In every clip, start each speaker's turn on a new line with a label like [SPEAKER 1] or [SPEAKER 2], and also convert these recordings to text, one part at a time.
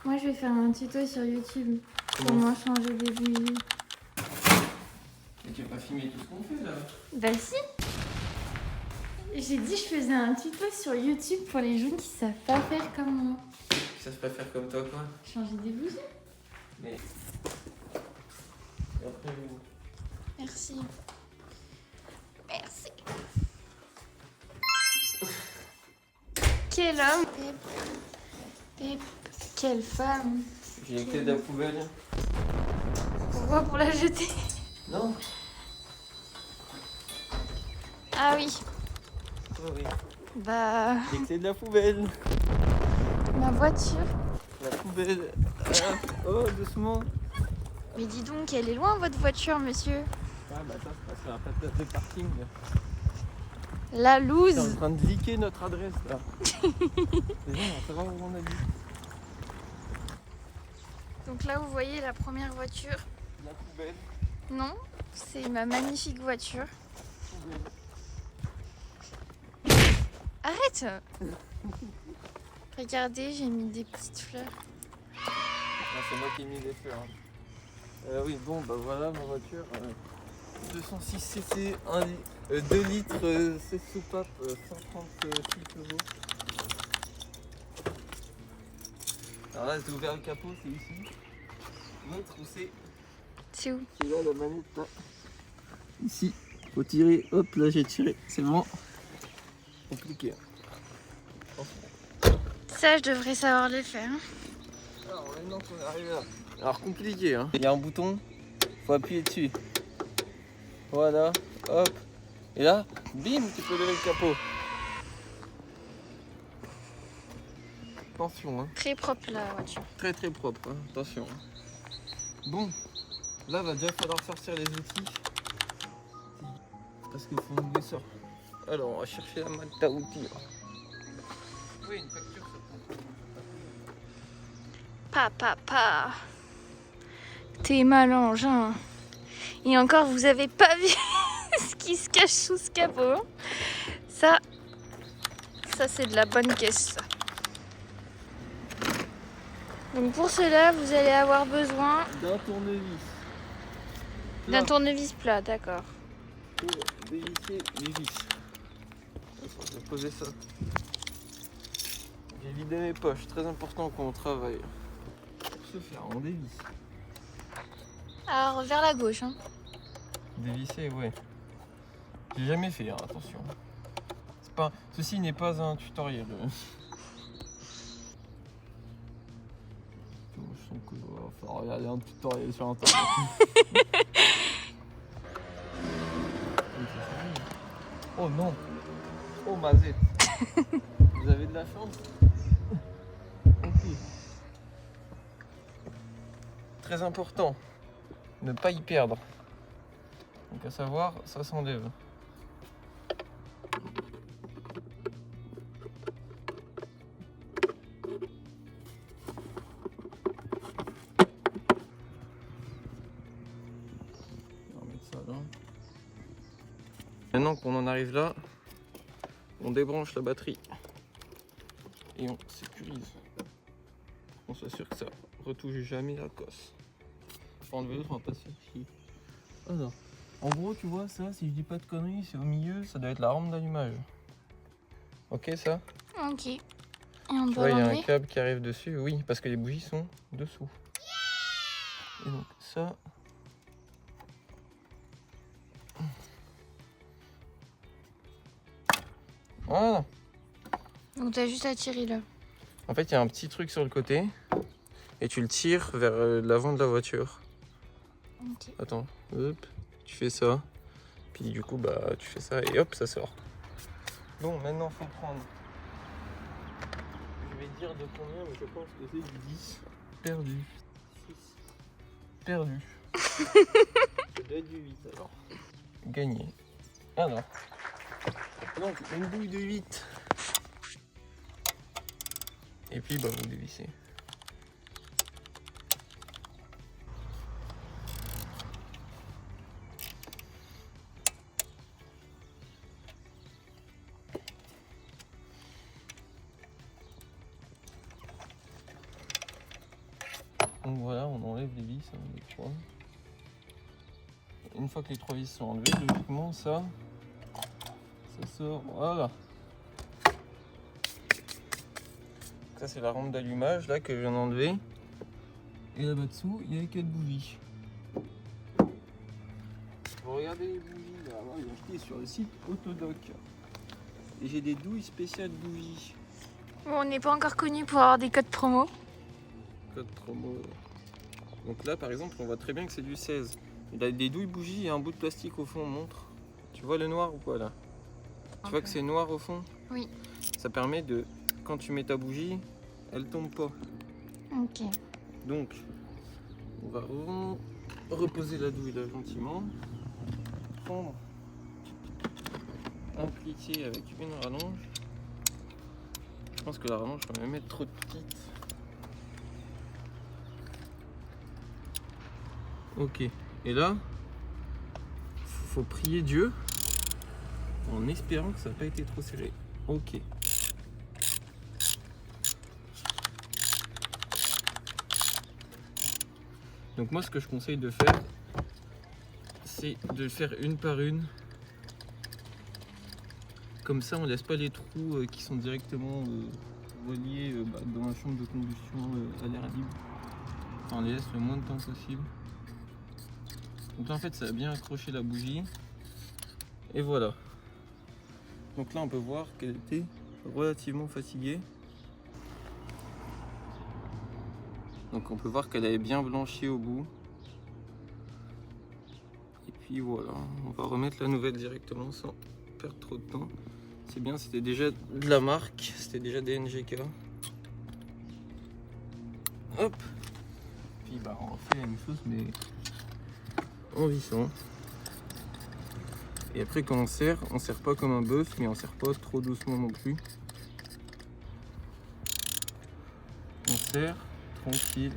[SPEAKER 1] Moi, je vais faire un tuto sur YouTube. Comment changer des bougies.
[SPEAKER 2] Mais tu vas pas filmer tout ce qu'on fait là?
[SPEAKER 1] Bah si. J'ai dit je faisais un tuto sur YouTube pour les gens qui savent pas faire comme moi.
[SPEAKER 2] Qui savent pas faire comme toi quoi?
[SPEAKER 1] Changer des bougies.
[SPEAKER 2] Mais... Et après vous...
[SPEAKER 1] Merci. Merci. Quel homme. Et quelle femme.
[SPEAKER 2] J'ai les clés de la poubelle.
[SPEAKER 1] Pourquoi pour la jeter?
[SPEAKER 2] Non?
[SPEAKER 1] Ah oui.
[SPEAKER 2] Oh oui.
[SPEAKER 1] Bah...
[SPEAKER 2] Les clés de la poubelle.
[SPEAKER 1] Ma voiture.
[SPEAKER 2] La poubelle. Ah. Oh, doucement.
[SPEAKER 1] Mais dis donc, elle est loin votre voiture, monsieur.
[SPEAKER 2] Ah bah ça, c'est passé à pas de place de parking.
[SPEAKER 1] La
[SPEAKER 2] T'es en
[SPEAKER 1] loose.
[SPEAKER 2] train de liquer notre adresse là. Les gens vont savoir où on habite.
[SPEAKER 1] Donc là, vous voyez la première voiture.
[SPEAKER 2] La poubelle.
[SPEAKER 1] Non, c'est ma magnifique voiture.
[SPEAKER 2] Poubelle.
[SPEAKER 1] Arrête. Regardez, j'ai mis des petites fleurs.
[SPEAKER 2] Ah, c'est moi qui ai mis les fleurs. Oui, bon, bah voilà ma voiture. 206 cc, 2 litres, 16 soupapes, 136 chevaux. Alors là, j'ai ouvert le capot, c'est ici. L'autre, où c'est?
[SPEAKER 1] C'est où?
[SPEAKER 2] C'est là la manette, là. Ici, faut tirer. Hop, là j'ai tiré, c'est bon. Compliqué.
[SPEAKER 1] Ça, je devrais savoir le faire.
[SPEAKER 2] Alors maintenant qu'on est arrivé là. Alors compliqué, hein. Il y a un bouton, faut appuyer dessus. Voilà, hop. Et là, bim, tu peux lever le capot. Attention, hein.
[SPEAKER 1] Très propre la voiture.
[SPEAKER 2] Très très propre, hein. Attention. Bon, là va déjà falloir sortir les outils. Parce qu'il faut nous ça. Alors on va chercher la malte à outils. Oui, une facture ça prend.
[SPEAKER 1] Pa. T'es malangin. Hein. Et encore, vous avez pas vu ce qui se cache sous ce capot. Hein. Ça c'est de la bonne caisse. Ça. Donc pour cela, vous allez avoir besoin
[SPEAKER 2] D'un tournevis.
[SPEAKER 1] d'un tournevis plat, d'accord.
[SPEAKER 2] Pour dévisser les vis. Attends, je vais poser ça. J'ai vidé mes poches, très important quand on travaille. Pour ce faire, on dévisse.
[SPEAKER 1] Alors vers la gauche. Hein.
[SPEAKER 2] Dévisser, ouais. J'ai jamais fait, hein, attention. Ceci n'est pas un tutoriel. Je sens qu'il va falloir regarder un tutoriel sur internet. Oh non! Oh mazette! Vous avez de la chance? Ok. Très important, ne pas y perdre. Donc à savoir, ça s'enlève. On va mettre ça là. Maintenant qu'on en arrive là, on débranche la batterie et on sécurise. On s'assure que ça retouche jamais la cosse. Faut enlever l'autre, on va pas se faire chier. Ah non. En gros, tu vois, ça, si je dis pas de conneries, c'est au milieu, ça doit être la rampe d'allumage. Ok, ça?
[SPEAKER 1] Ok. Et on
[SPEAKER 2] Tu
[SPEAKER 1] doit
[SPEAKER 2] vois, il y a un
[SPEAKER 1] l'enlever.
[SPEAKER 2] câble qui arrive dessus, oui, parce que les bougies sont dessous. Et donc, ça. Voilà.
[SPEAKER 1] Donc t'as juste à tirer là.
[SPEAKER 2] En fait, il y a un petit truc sur le côté et tu le tires vers l'avant de la voiture.
[SPEAKER 1] Ok.
[SPEAKER 2] Attends, hop, tu fais ça. Puis du coup, bah, tu fais ça et hop, ça sort. Bon, maintenant, faut prendre. Je vais dire de combien, mais je pense que c'est du 10. Perdu. 6. Perdu. Ça doit être du 8 alors. Gagné. Alors. Donc, une bouille de 8. Et puis, bah, vous dévissez. Donc voilà, on enlève les vis, hein, les 3. Une fois que les 3 vis sont enlevées, logiquement ça sort, voilà. Ça c'est la rampe d'allumage là que je viens d'enlever. Et là-bas dessous, il y a 4 bougies. Vous regardez les bougies là, j'ai acheté sur le site Autodoc. Et j'ai des douilles spéciales bougies.
[SPEAKER 1] Bon, on n'est pas encore connu pour avoir des codes promo.
[SPEAKER 2] Code promo. Donc là par exemple, on voit très bien que c'est du 16. Il a des douilles bougies et un bout de plastique au fond, on montre. Tu vois le noir ou quoi là? Tu vois que c'est noir au fond?
[SPEAKER 1] Oui.
[SPEAKER 2] Ça permet de, quand tu mets ta bougie, elle tombe pas.
[SPEAKER 1] Ok.
[SPEAKER 2] Donc, on va reposer la douille là gentiment. Prendre un cliquet avec une rallonge. Je pense que la rallonge, je vais même mettre trop petite. Ok. Et là, faut prier Dieu en espérant que ça n'a pas été trop serré. Ok. Donc moi ce que je conseille de faire, c'est de faire une par une. Comme ça on laisse pas les trous qui sont directement reliés dans la chambre de combustion à l'air libre. Enfin, on les laisse le moins de temps possible. Donc là en fait ça a bien accroché la bougie. Et voilà. Donc là on peut voir qu'elle était relativement fatiguée. Donc on peut voir qu'elle avait bien blanchi au bout. Et puis voilà, on va remettre la nouvelle directement sans perdre trop de temps. C'est bien, c'était déjà de la marque, c'était déjà des NGK. Hop. Puis bah on refait la même chose mais en vissant. Et après quand on serre pas comme un bœuf mais on serre pas trop doucement non plus. On serre tranquille.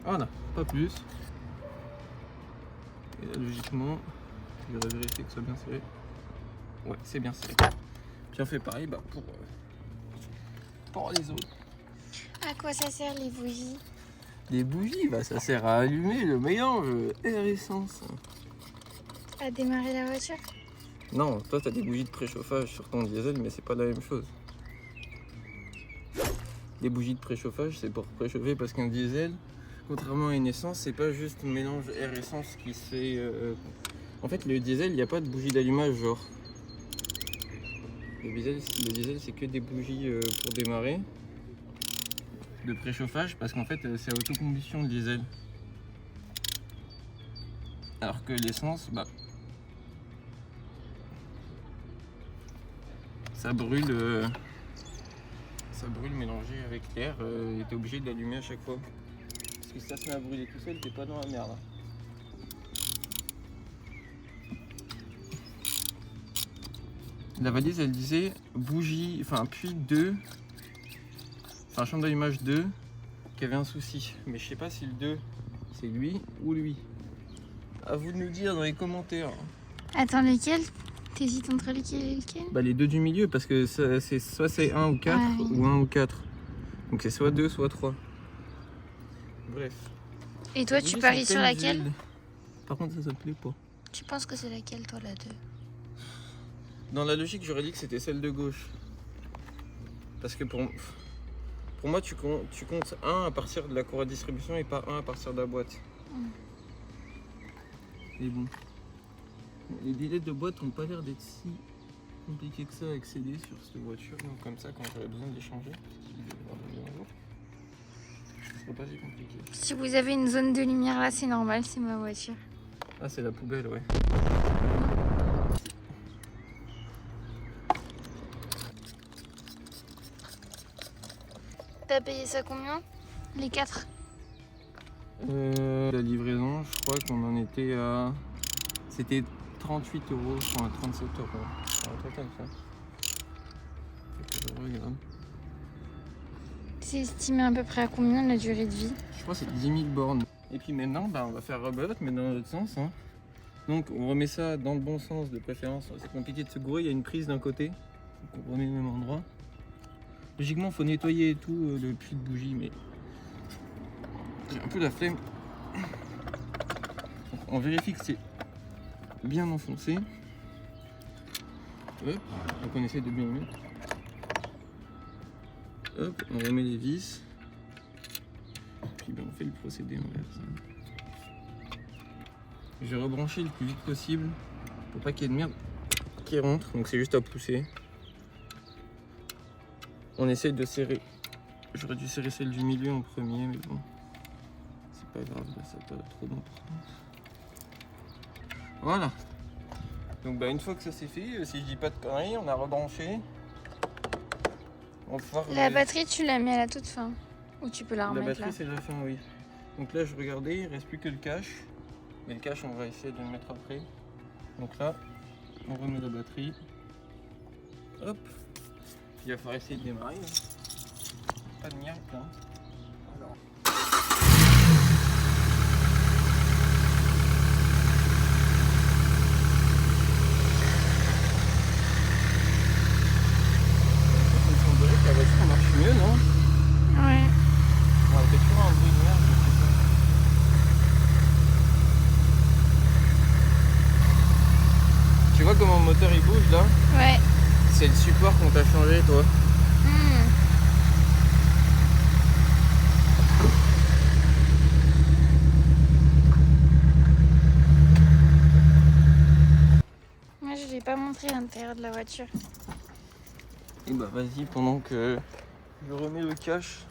[SPEAKER 2] Voilà, pas plus. Et là, logiquement, je vais vérifier que ce soit bien serré. Ouais, c'est bien serré. Puis on fait pareil pour les autres.
[SPEAKER 1] À quoi ça sert les bougies?
[SPEAKER 2] Les bougies, ça sert à allumer le mélange air-essence.
[SPEAKER 1] À démarrer la voiture?
[SPEAKER 2] Non, toi t'as des bougies de préchauffage sur ton diesel, mais c'est pas la même chose. Les bougies de préchauffage, c'est pour préchauffer parce qu'un diesel, contrairement à une essence, c'est pas juste un mélange air-essence qui se fait. En fait, le diesel, il n'y a pas de bougie d'allumage, genre. Le diesel c'est que des bougies pour démarrer, de préchauffage, parce qu'en fait, c'est autocombustion le diesel. Alors que l'essence, ça brûle mélangé avec l'air et t'es obligé de l'allumer à chaque fois. Parce que si ça se met à brûler tout seul, t'es pas dans la merde. La valise elle disait bougie, enfin puits 2, enfin chambre d'allumage 2, qui avait un souci. Mais je sais pas si le 2 c'est lui ou lui. À vous de nous dire dans les commentaires.
[SPEAKER 1] Attends, lesquels? T'hésites entre lesquels et lesquels?
[SPEAKER 2] Les deux du milieu parce que c'est soit c'est 1 ou 4 ou 1 ou 4. Donc c'est soit 2 soit 3. Bref.
[SPEAKER 1] Et toi, tu paries sur laquelle?
[SPEAKER 2] Par contre ça me plaît pas.
[SPEAKER 1] Tu penses que c'est laquelle toi, la 2?
[SPEAKER 2] Dans la logique j'aurais dit que c'était celle de gauche. Parce que pour moi tu comptes 1 à partir de la courroie de distribution et pas 1 à partir de la boîte. Mais bon. Les délais de boîte n'ont pas l'air d'être si compliqués que ça à accéder sur cette voiture. Donc comme ça quand j'aurais besoin de les changer, ce serait pas si compliqué.
[SPEAKER 1] Si vous avez une zone de lumière là, c'est normal, c'est ma voiture.
[SPEAKER 2] Ah c'est la poubelle, ouais.
[SPEAKER 1] T'as payé ça combien? Les 4?
[SPEAKER 2] La livraison, je crois qu'on en était à... C'était 38 €, enfin 37 €. Un truc comme ça. Faut que je regarde.
[SPEAKER 1] C'est estimé à peu près à combien la durée de vie?
[SPEAKER 2] Je crois que c'est 10 000 bornes. Et puis maintenant, on va faire rebelote, mais dans l'autre sens. Hein. Donc on remet ça dans le bon sens de préférence. C'est compliqué de se gourer, il y a une prise d'un côté. Donc on remet au même endroit. Logiquement, il faut nettoyer et tout le puits de bougie, mais J'ai un peu la flemme. On vérifie que c'est bien enfoncé. Hop, donc on essaie de bien le mettre. Hop, on remet les vis. Puis ben, on fait le procédé inverse. Je vais rebrancher le plus vite possible pour pas qu'il y ait de merde qui rentre. Donc c'est juste à pousser. On essaye de serrer. J'aurais dû serrer celle du milieu en premier, mais bon. C'est pas grave, là ça n'a pas trop d'importance. Voilà. Donc bah une fois que ça c'est fait, si je dis pas de conneries, on a rebranché. On va pouvoir
[SPEAKER 1] La batterie, tu l'as mis à la toute fin. Ou tu peux la
[SPEAKER 2] La
[SPEAKER 1] remettre
[SPEAKER 2] batterie
[SPEAKER 1] là.
[SPEAKER 2] c'est la fin, oui. Donc là je regardais, il reste plus que le cache. Mais le cache on va essayer de le mettre après. Donc là, on remet la batterie. Hop. Puis il va falloir essayer de démarrer. Pas de miracle hein. Alors. Il semblerait que la voiture marche mieux, non?
[SPEAKER 1] Ouais.
[SPEAKER 2] On va peut-être toujours un bruit de merde, je sais pas. Tu vois comment le moteur il bouge là?
[SPEAKER 1] Ouais.
[SPEAKER 2] C'est le support qu'on t'a changé toi.
[SPEAKER 1] Moi, je vais pas montrer l'intérieur de la voiture.
[SPEAKER 2] Et bah vas-y, pendant que je remets le cache,